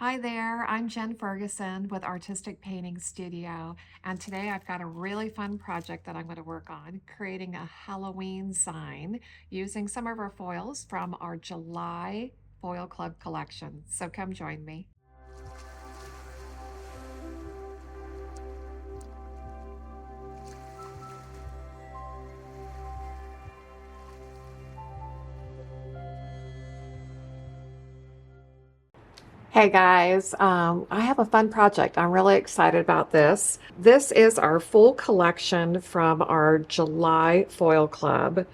Hi there, I'm Jen Ferguson with Artistic Painting Studio, and today I've got a really fun project that I'm going to work on, creating a Halloween sign using some of our foils from our July Foil Club collection. So come join me. Hey guys, I have a fun project. I'm really excited about this. This is our full collection from our July Foil Club,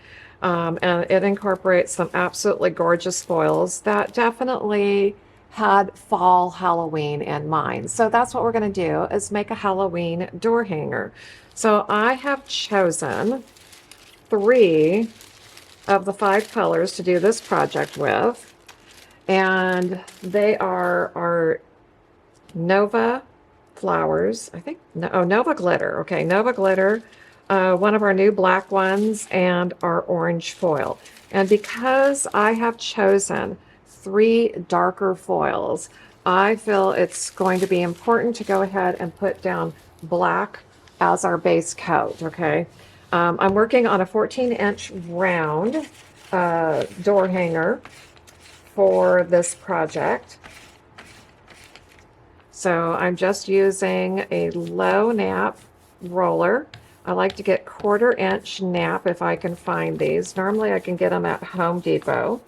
and it incorporates some absolutely gorgeous foils that definitely had fall Halloween in mind. So that's what we're going to do is make a Halloween door hanger. So I have chosen three of the five colors to do this project with. And they are our Nova flowers, I think. No, oh, Nova glitter. Okay, Nova glitter, one of our new black ones, and our orange foil. And because I have chosen three darker foils, I feel it's going to be important to go ahead and put down black as our base coat. Okay, I'm working on a 14-inch round door hanger for this project. So I'm just using a low nap roller. I like to get 1/4 inch nap if I can find these. Normally I can get them at Home Depot.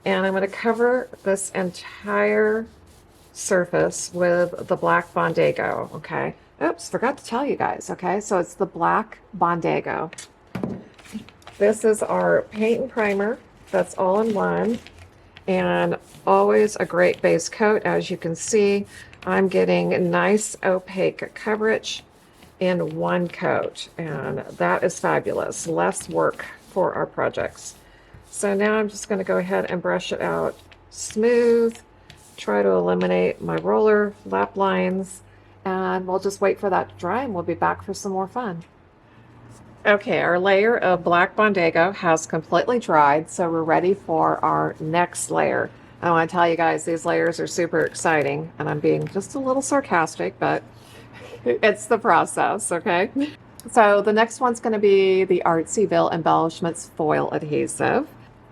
And I'm going to cover this entire surface with the black Bondago, okay? Oops, forgot to tell you guys, okay? So it's the black Bondago. This is our paint and primer. That's all in one. And always a great base coat. As you can see, I'm getting nice opaque coverage in one coat, and that is fabulous. Less work for our projects. So now I'm just going to go ahead and brush it out smooth, try to eliminate my roller lap lines, and we'll just wait for that to dry and we'll be back for some more fun. Okay, our layer of black Bondago has completely dried, so we're ready for our next layer. I want to tell you guys these layers are super exciting, and I'm being just a little sarcastic, but it's the process, okay? So the next one's going to be the Artsyville Embellishments foil adhesive.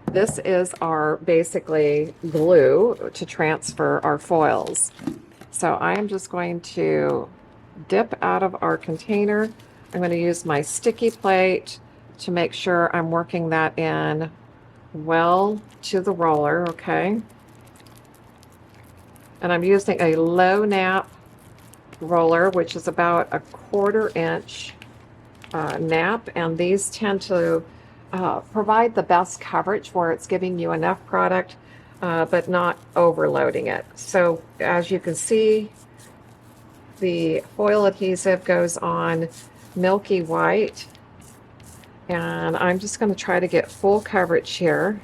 This is our basically glue to transfer our foils. So I am just going to dip out of our container. I'm going to use my sticky plate to make sure I'm working that in well to the roller, okay? And I'm using a low nap roller, which is about a 1/4 inch nap, and these tend to provide the best coverage where it's giving you enough product but not overloading it. So as you can see, the foil adhesive goes on milky white, and I'm just going to try to get full coverage here.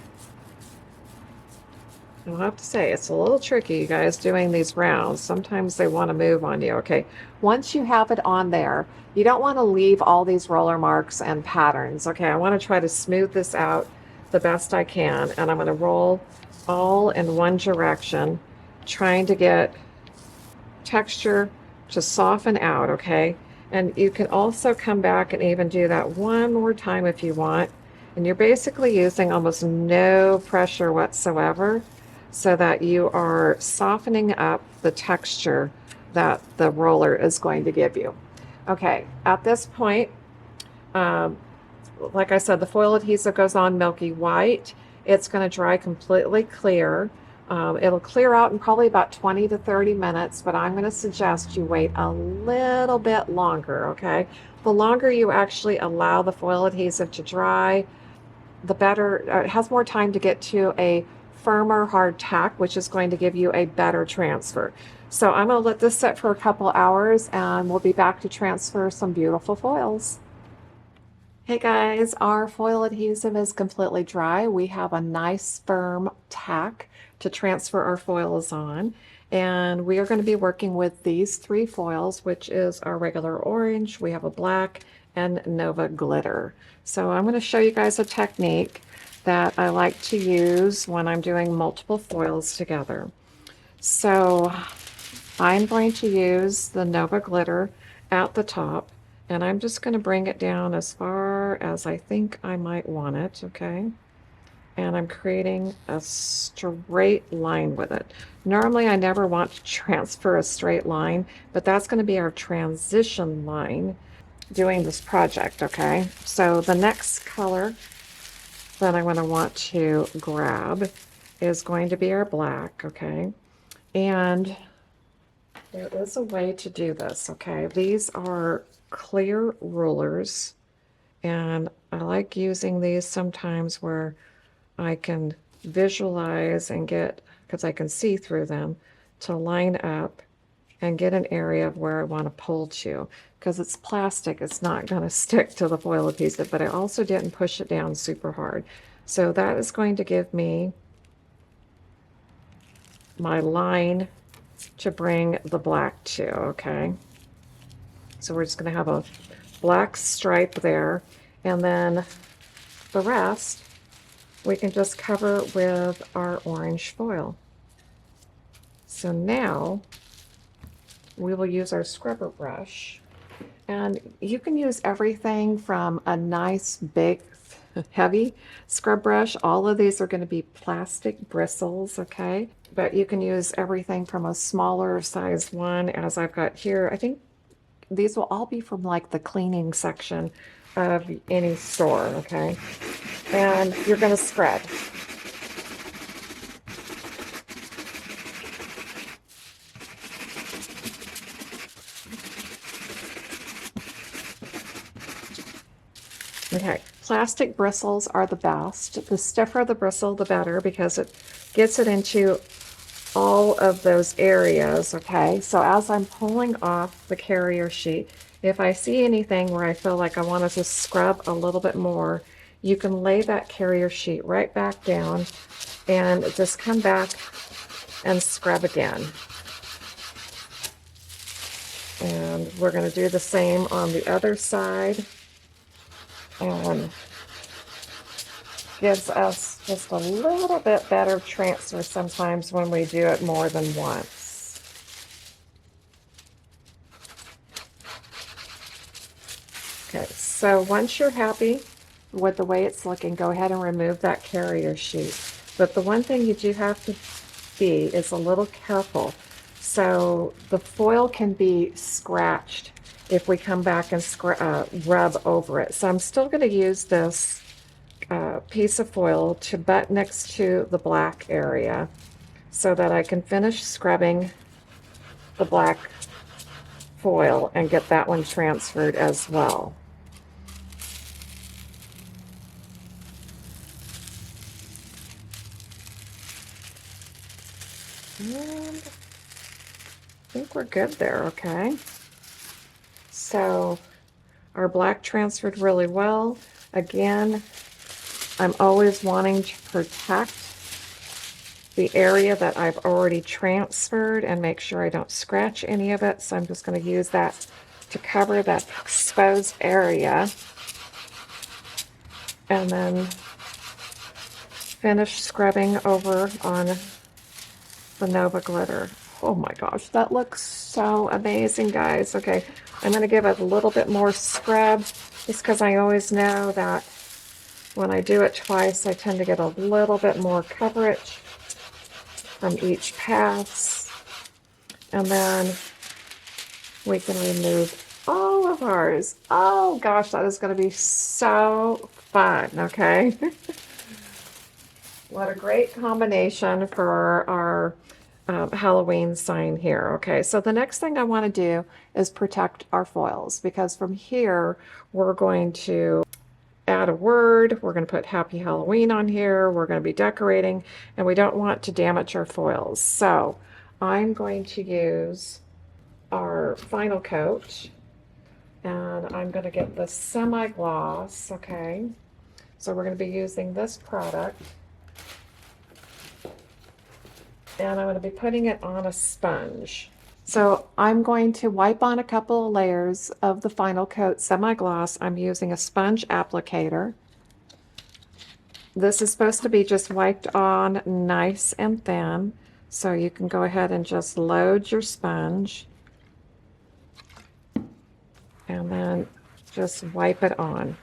I'll have to say it's a little tricky, you guys, doing these rounds. Sometimes they want to move on you. Okay, once you have it on there, you don't want to leave all these roller marks and patterns. Okay, I want to try to smooth this out the best I can, and I'm going to roll all in one direction, trying to get texture to soften out, okay? And you can also come back and even do that one more time if you want. And you're basically using almost no pressure whatsoever so that you are softening up the texture that the roller is going to give you. Okay, at this point, like I said, the foil adhesive goes on milky white. It's going to dry completely clear. It'll clear out in probably about 20 to 30 minutes, but I'm going to suggest you wait a little bit longer, okay? The longer you actually allow the foil adhesive to dry, the better, it has more time to get to a firmer hard tack, which is going to give you a better transfer. So I'm going to let this set for a couple hours, and we'll be back to transfer some beautiful foils. Hey guys, our foil adhesive is completely dry. We have a nice firm tack to transfer our foils on. And we are going to be working with these three foils, which is our regular orange, we have a black, and Nova glitter. So I'm going to show you guys a technique that I like to use when I'm doing multiple foils together. So I'm going to use the Nova glitter at the top, and I'm just going to bring it down as far as I think I might want it, okay? And I'm creating a straight line with it. Normally I never want to transfer a straight line, but that's going to be our transition line doing this project, okay? So the next color that I'm going to want to grab is going to be our black, okay? And there is a way to do this, okay? These are clear rulers, and I like using these sometimes where I can visualize and get, because I can see through them, to line up and get an area of where I want to pull to. Because it's plastic, it's not going to stick to the foil adhesive, but I also didn't push it down super hard. So that is going to give me my line to bring the black to, okay? So we're just going to have a black stripe there, and then the rest we can just cover with our orange foil. So now we will use our scrubber brush, and you can use everything from a nice big heavy scrub brush. All of these are going to be plastic bristles, okay? But you can use everything from a smaller size one, as I've got here. I think these will all be from like the cleaning section of any store, okay? And you're going to scrub. Okay, plastic bristles are the best. The stiffer the bristle, the better, because it gets it into all of those areas, okay? So as I'm pulling off the carrier sheet, if I see anything where I feel like I want to just scrub a little bit more, you can lay that carrier sheet right back down and just come back and scrub again. And we're going to do the same on the other side. And gives us just a little bit better transfer sometimes when we do it more than once. Okay, so once you're happy with the way it's looking, go ahead and remove that carrier sheet. But the one thing you do have to be is a little careful. So the foil can be scratched if we come back and rub over it. So I'm still going to use this piece of foil to butt next to the black area so that I can finish scrubbing the black foil and get that one transferred as well. And I think we're good there, okay? So our black transferred really well. Again, I'm always wanting to protect the area that I've already transferred and make sure I don't scratch any of it. So I'm just going to use that to cover that exposed area. And then finish scrubbing over on the Nova glitter. Oh my gosh, that looks so amazing, guys. Okay, I'm going to give it a little bit more scrub just because I always know that when I do it twice, I tend to get a little bit more coverage from each pass. And then we can remove all of ours. Oh gosh, that is going to be so fun, okay? What a great combination for our Halloween sign here. Okay, so the next thing I want to do is protect our foils, because from here we're going to add a word. We're going to put Happy Halloween on here. We're going to be decorating, and we don't want to damage our foils. So I'm going to use our final coat, and I'm going to get the semi-gloss. Okay, so we're going to be using this product. And I'm going to be putting it on a sponge. So I'm going to wipe on a couple of layers of the final coat semi-gloss. I'm using a sponge applicator. This is supposed to be just wiped on nice and thin So you can go ahead and just load your sponge and then just wipe it on.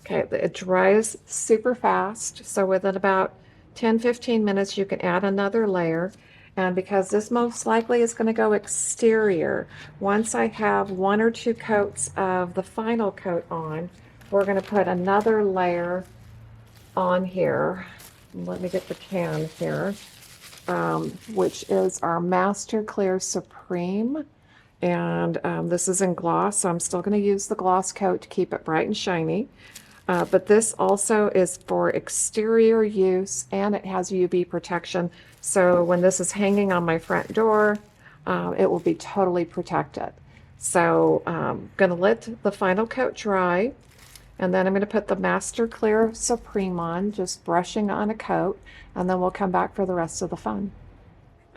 Okay, it dries super fast, so within about 10-15 minutes you can add another layer. And because this most likely is going to go exterior, once I have 1 or 2 coats of the final coat on, we're going to put another layer on here. Let me get the can here, which is our Master Clear Supreme. And this is in gloss, so I'm still going to use the gloss coat to keep it bright and shiny. But this also is for exterior use, and it has UV protection. So when this is hanging on my front door, it will be totally protected. So I'm going to let the final coat dry, and then I'm going to put the Master Clear Supreme on, just brushing on a coat, and then we'll come back for the rest of the fun.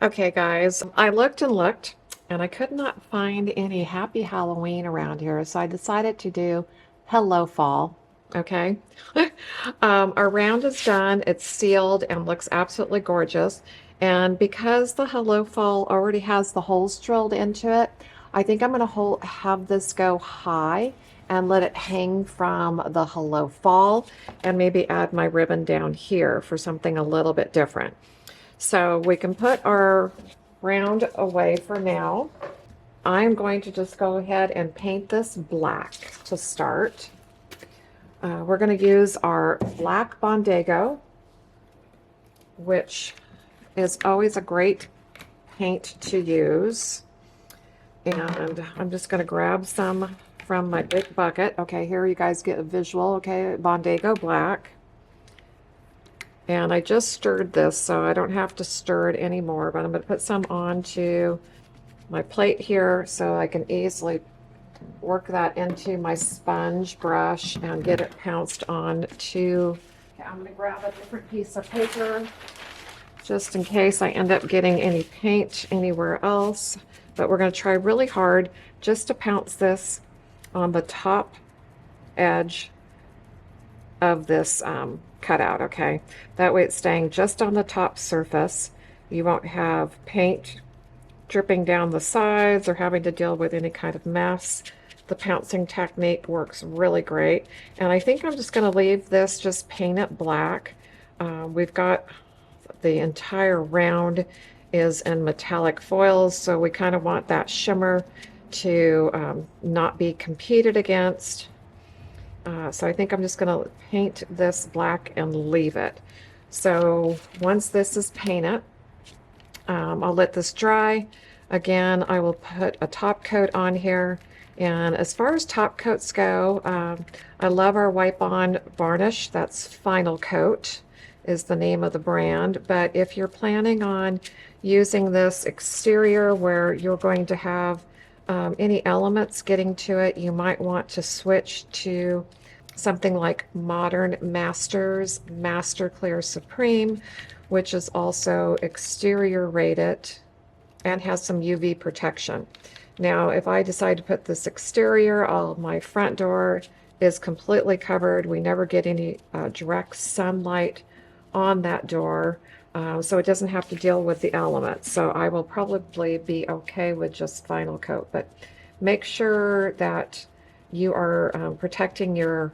Okay, guys, I looked and looked, and I could not find any Happy Halloween around here, so I decided to do Hello Fall. Okay. Our round is done. It's sealed and looks absolutely gorgeous. And because the Hello Fall already has the holes drilled into it, I think I'm going to have this go high and let it hang from the Hello Fall, and maybe add my ribbon down here for something a little bit different. So we can put our round away for now. I'm going to just go ahead and paint this black to start. We're going to use our black Bondago, which is always a great paint to use. And I'm just going to grab some from my big bucket. Okay, here you guys get a visual. Okay, Bondago black. And I just stirred this, so I don't have to stir it anymore, but I'm going to put some onto my plate here so I can easily work that into my sponge brush and get it pounced on to. Okay, I'm going to grab a different piece of paper just in case I end up getting any paint anywhere else. But we're going to try really hard just to pounce this on the top edge of this cutout, okay? That way it's staying just on the top surface. You won't have paint dripping down the sides or having to deal with any kind of mess. The pouncing technique works really great. And I think I'm just going to leave this just painted black. We've got the entire round is in metallic foils, so we kind of want that shimmer to not be competed against. So I think I'm just going to paint this black and leave it. So once this is painted, I'll let this dry. Again, I will put a top coat on here. And as far as top coats go, I love our Wipe On varnish. That's Final Coat is the name of the brand. But if you're planning on using this exterior where you're going to have any elements getting to it, you might want to switch to something like Modern Masters Master Clear Supreme, which is also exterior rated and has some UV protection. Now, if I decide to put this exterior, my front door is completely covered. We never get any direct sunlight on that door, so it doesn't have to deal with the elements. So I will probably be okay with just Final Coat, but make sure that you are protecting your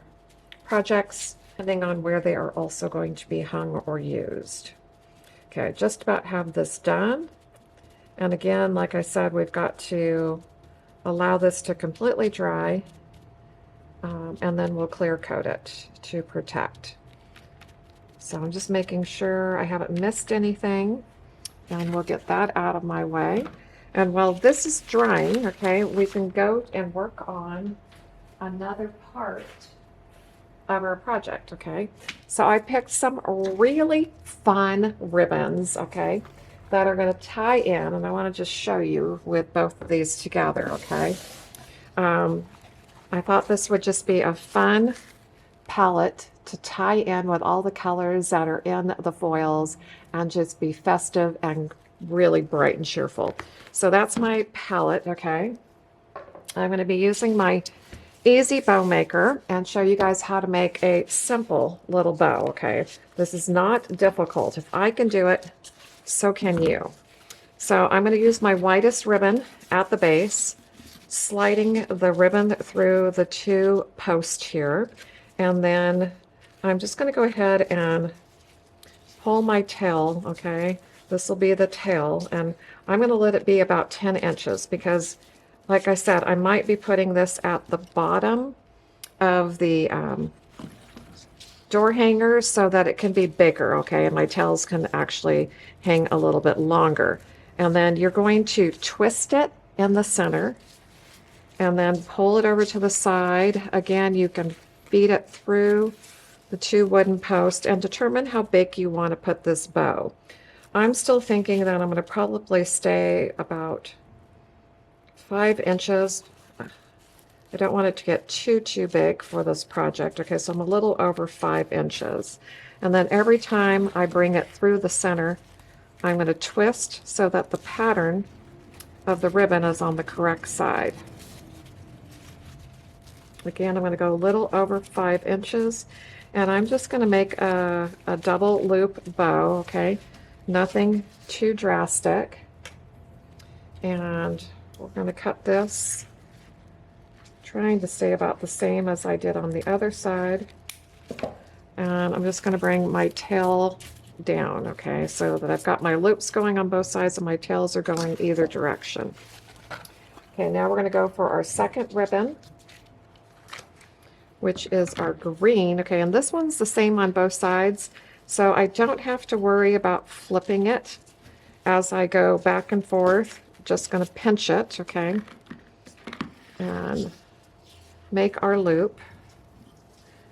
projects depending on where they are also going to be hung or used. Okay, just about have this done. And again, like I said, we've got to allow this to completely dry, and then we'll clear coat it to protect. So I'm just making sure I haven't missed anything, and we'll get that out of my way. And while this is drying, okay, we can go and work on another part of our project, okay? So I picked some really fun ribbons, okay, that are going to tie in, and I want to just show you with both of these together, okay? I thought this would just be a fun palette to tie in with all the colors that are in the foils and just be festive and really bright and cheerful. So that's my palette, okay? I'm going to be using my easy bow maker and show you guys how to make a simple little bow, okay? This is not difficult. If I can do it, so can you. So I'm going to use my whitest ribbon at the base, sliding the ribbon through the 2 posts here, and then I'm just going to go ahead and pull my tail, okay? This will be the tail, and I'm going to let it be about 10 inches because, like I said, I might be putting this at the bottom of the door hangers so that it can be bigger, okay? And my tails can actually hang a little bit longer. And then you're going to twist it in the center and then pull it over to the side. Again, you can feed it through the 2 wooden posts and determine how big you want to put this bow. I'm still thinking that I'm going to probably stay about 5 inches. I don't want it to get too big for this project. Okay, so I'm a little over 5 inches. And then every time I bring it through the center, I'm going to twist so that the pattern of the ribbon is on the correct side. Again, I'm going to go a little over 5 inches, and I'm just going to make a double loop bow, okay? Nothing too drastic. And we're going to cut this, trying to stay about the same as I did on the other side. And I'm just going to bring my tail down, okay, so that I've got my loops going on both sides and my tails are going either direction. Okay, now we're going to go for our second ribbon, which is our green. Okay, and this one's the same on both sides, so I don't have to worry about flipping it as I go back and forth. Just going to pinch it, okay, and make our loop.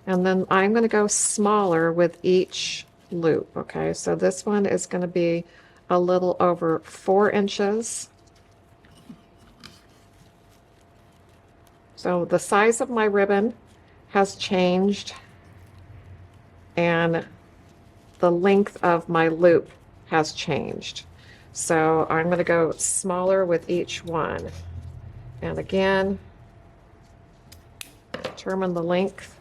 And then I'm going to go smaller with each loop, okay? So this one is going to be a little over 4 inches. So the size of my ribbon has changed, and the length of my loop has changed. So I'm going to go smaller with each one. And again, determine the length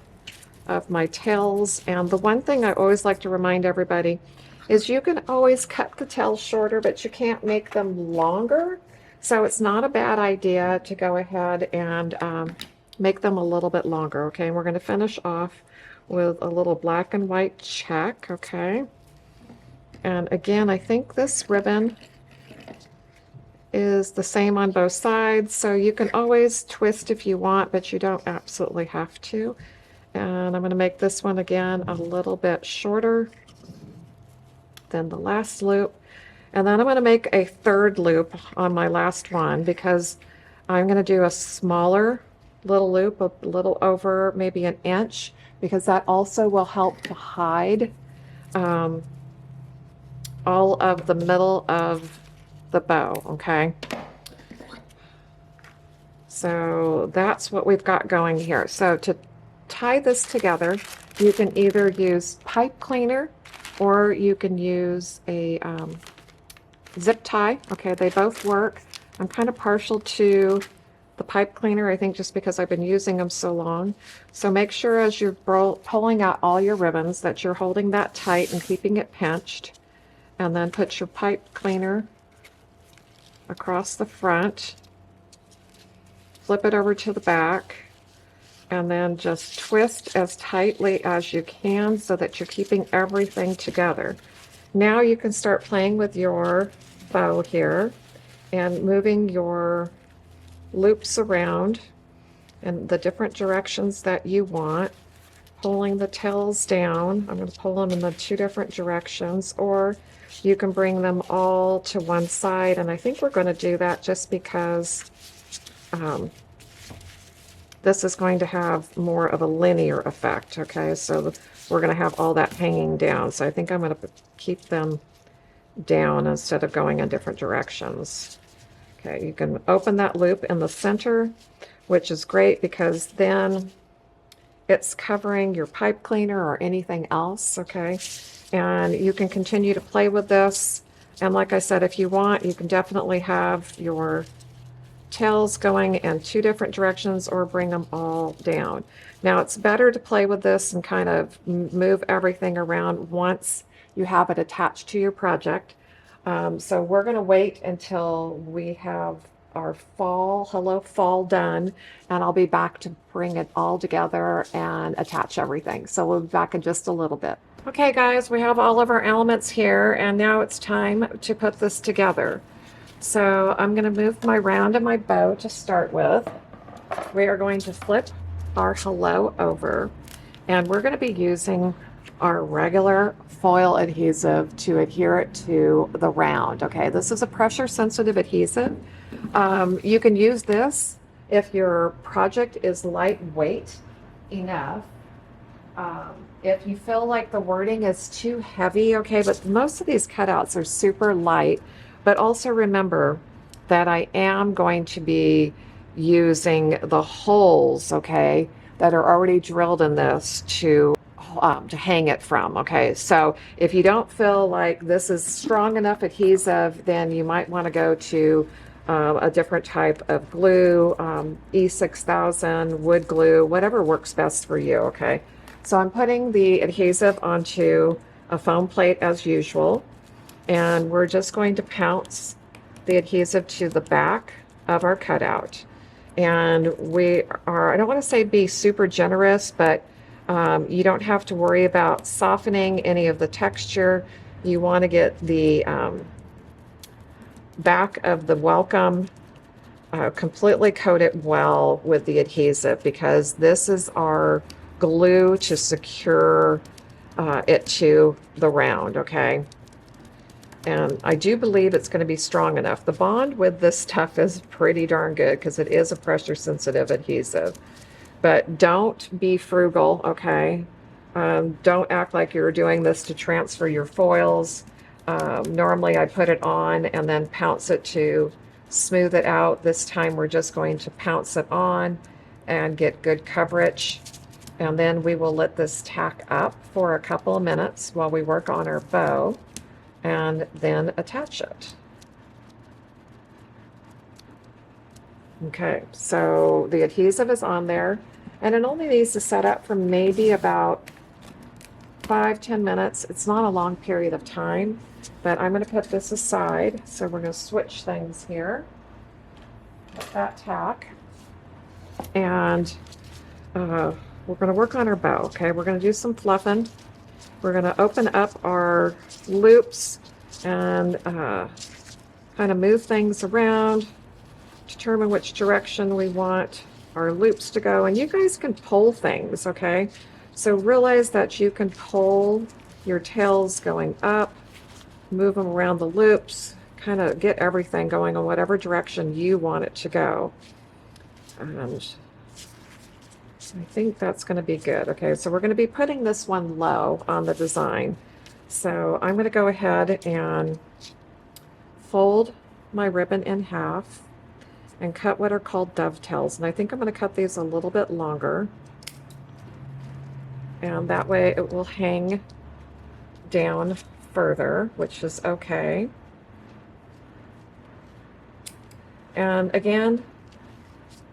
of my tails. And the one thing I always like to remind everybody is you can always cut the tails shorter, but you can't make them longer. So it's not a bad idea to go ahead and make them a little bit longer, okay? And we're going to finish off with a little black and white check, okay? And again, I think this ribbon is the same on both sides, so you can always twist if you want, but you don't absolutely have to. And I'm going to make this one again a little bit shorter than the last loop. And then I'm going to make a third loop on my last one because I'm going to do a smaller little loop, a little over maybe an inch, because that also will help to hide all of the middle of the bow, okay? So that's what we've got going here. So to tie this together, you can either use pipe cleaner or you can use a zip tie. Okay, they both work. I'm kind of partial to the pipe cleaner, I think, just because I've been using them so long. So make sure as you're pulling out all your ribbons that you're holding that tight and keeping it pinched. And then put your pipe cleaner across the front, flip it over to the back, and then just twist as tightly as you can so that you're keeping everything together. Now you can start playing with your bow here and moving your loops around in the different directions that you want, pulling the tails down. I'm going to pull them in the 2 different directions, or you can bring them all to one side, and I think we're going to do that just because this is going to have more of a linear effect, okay? So we're going to have all that hanging down. So I think I'm going to keep them down instead of going in different directions. Okay, you can open that loop in the center, which is great because then it's covering your pipe cleaner or anything else, okay? And you can continue to play with this. And like I said, if you want, you can definitely have your tails going in 2 different directions or bring them all down. Now it's better to play with this and kind of move everything around once you have it attached to your project. So we're going to wait until we have our Hello Fall done, and I'll be back to bring it all together and attach everything. So we'll be back in just a little bit. Okay guys, we have all of our elements here, and now it's time to put this together. So I'm going to move my round and my bow to start with. We are going to flip our Hello over, and we're going to be using our regular foil adhesive to adhere it to the round. Okay, this is a pressure sensitive adhesive. You can use this if your project is lightweight enough. If you feel like the wording is too heavy, okay, but most of these cutouts are super light. But also remember that I am going to be using the holes, okay, that are already drilled in this to hang it from, okay? So if you don't feel like this is strong enough adhesive, then you might want to go to a different type of glue, E6000, wood glue, whatever works best for you, okay? So I'm putting the adhesive onto a foam plate as usual. And we're just going to pounce the adhesive to the back of our cutout. And we are, I don't want to say be super generous, but you don't have to worry about softening any of the texture. You want to get the back of the welcome completely coated well with the adhesive, because this is our glue to secure it to the round, okay? And I do believe it's going to be strong enough. The bond with this stuff is pretty darn good because it is a pressure sensitive adhesive. But don't be frugal, okay? Don't act like you're doing this to transfer your foils. Normally I put it on and then pounce it to smooth it out. This time we're just going to pounce it on and get good coverage. And then we will let this tack up for a couple of minutes while we work on our bow, and then attach it. Okay, so the adhesive is on there, and it only needs to set up for maybe about 5-10 minutes. It's not a long period of time, but I'm going to put this aside. So we're going to switch things here. Put that tack, and we're going to work on our bow. Okay, we're going to do some fluffing. We're going to open up our loops and kind of move things around, determine which direction we want our loops to go. And you guys can pull things, okay? So realize that you can pull your tails going up, move them around the loops, kind of get everything going in whatever direction you want it to go. And I think that's going to be good. Okay, so we're going to be putting this one low on the design. So I'm going to go ahead and fold my ribbon in half and cut what are called dovetails. And I think I'm going to cut these a little bit longer. And that way it will hang down further, which is okay. And again,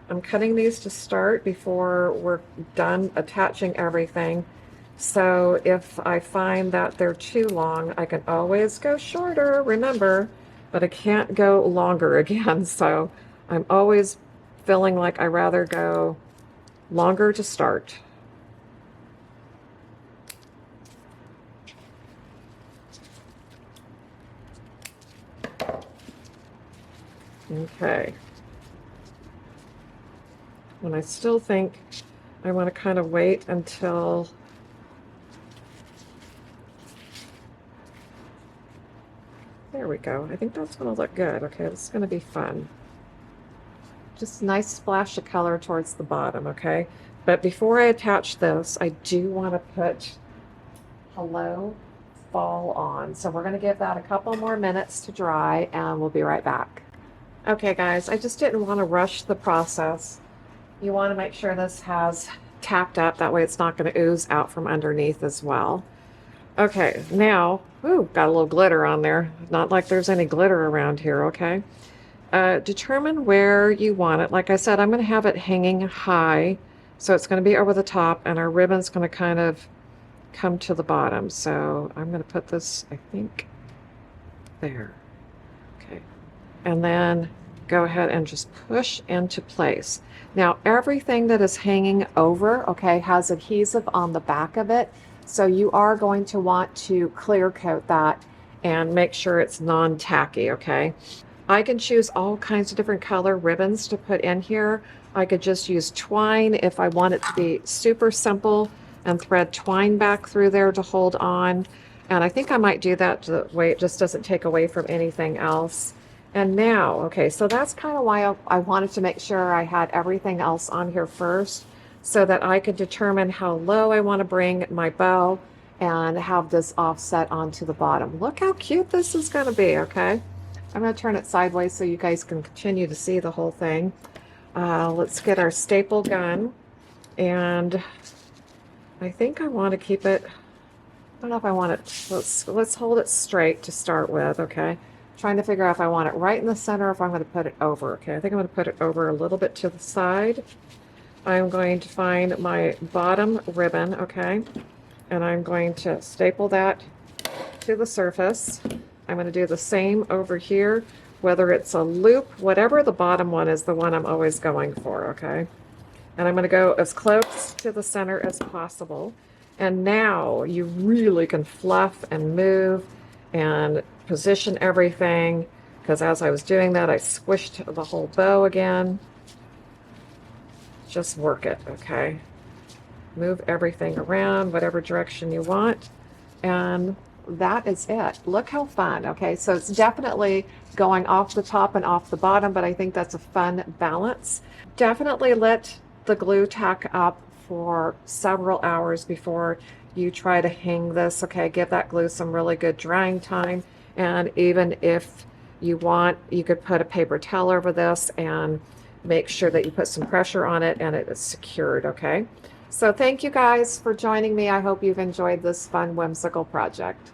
I'm cutting these to start before we're done attaching everything. So if I find that they're too long, I can always go shorter, remember, but I can't go longer again. So I'm always feeling like I rather go longer to start. Okay. And I still think I want to kind of wait until there we go. I think that's going to look good. Okay, this is going to be fun. Just a nice splash of color towards the bottom, okay? But before I attach this, I do want to put Hello Fall on. So we're going to give that a couple more minutes to dry, and we'll be right back. Okay, guys, I just didn't want to rush the process. You want to make sure this has tacked up. That way it's not going to ooze out from underneath as well. Okay, now, ooh, got a little glitter on there. Not like there's any glitter around here, okay? Determine where you want it. Like I said, I'm going to have it hanging high, so it's going to be over the top, and our ribbon's going to kind of come to the bottom. So I'm going to put this, I think, there. Okay. And then go ahead and just push into place. Now, everything that is hanging over, okay, has adhesive on the back of it. So you are going to want to clear coat that and make sure it's non-tacky, okay? I can choose all kinds of different color ribbons to put in here. I could just use twine if I want it to be super simple and thread twine back through there to hold on. And I think I might do that the way it just doesn't take away from anything else. And now, okay, so that's kind of why I wanted to make sure I had everything else on here first so that I could determine how low I want to bring my bow and have this offset onto the bottom. Look how cute this is going to be, okay? I'm going to turn it sideways so you guys can continue to see the whole thing. Let's get our staple gun, and I think I want to keep it, I don't know if I want it, let's hold it straight to start with, okay? Trying to figure out if I want it right in the center or if I'm going to put it over, okay? I think I'm going to put it over a little bit to the side. I'm going to find my bottom ribbon, okay? And I'm going to staple that to the surface. I'm going to do the same over here, whether it's a loop, whatever the bottom one is, the one I'm always going for, okay? And I'm going to go as close to the center as possible. And now you really can fluff and move and position everything, because as I was doing that, I squished the whole bow again. Just work it, okay? Move everything around, whatever direction you want. And that is it. Look how fun. Okay, so it's definitely going off the top and off the bottom, but I think that's a fun balance. Definitely let the glue tack up for several hours before you try to hang this. Okay, give that glue some really good drying time. And even if you want, you could put a paper towel over this and make sure that you put some pressure on it and it is secured, okay? So thank you guys for joining me. I hope you've enjoyed this fun, whimsical project.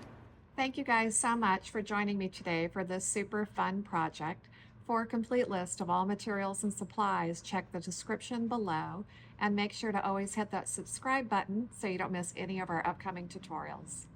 Thank you guys so much for joining me today for this super fun project. For a complete list of all materials and supplies, check the description below and make sure to always hit that subscribe button so you don't miss any of our upcoming tutorials.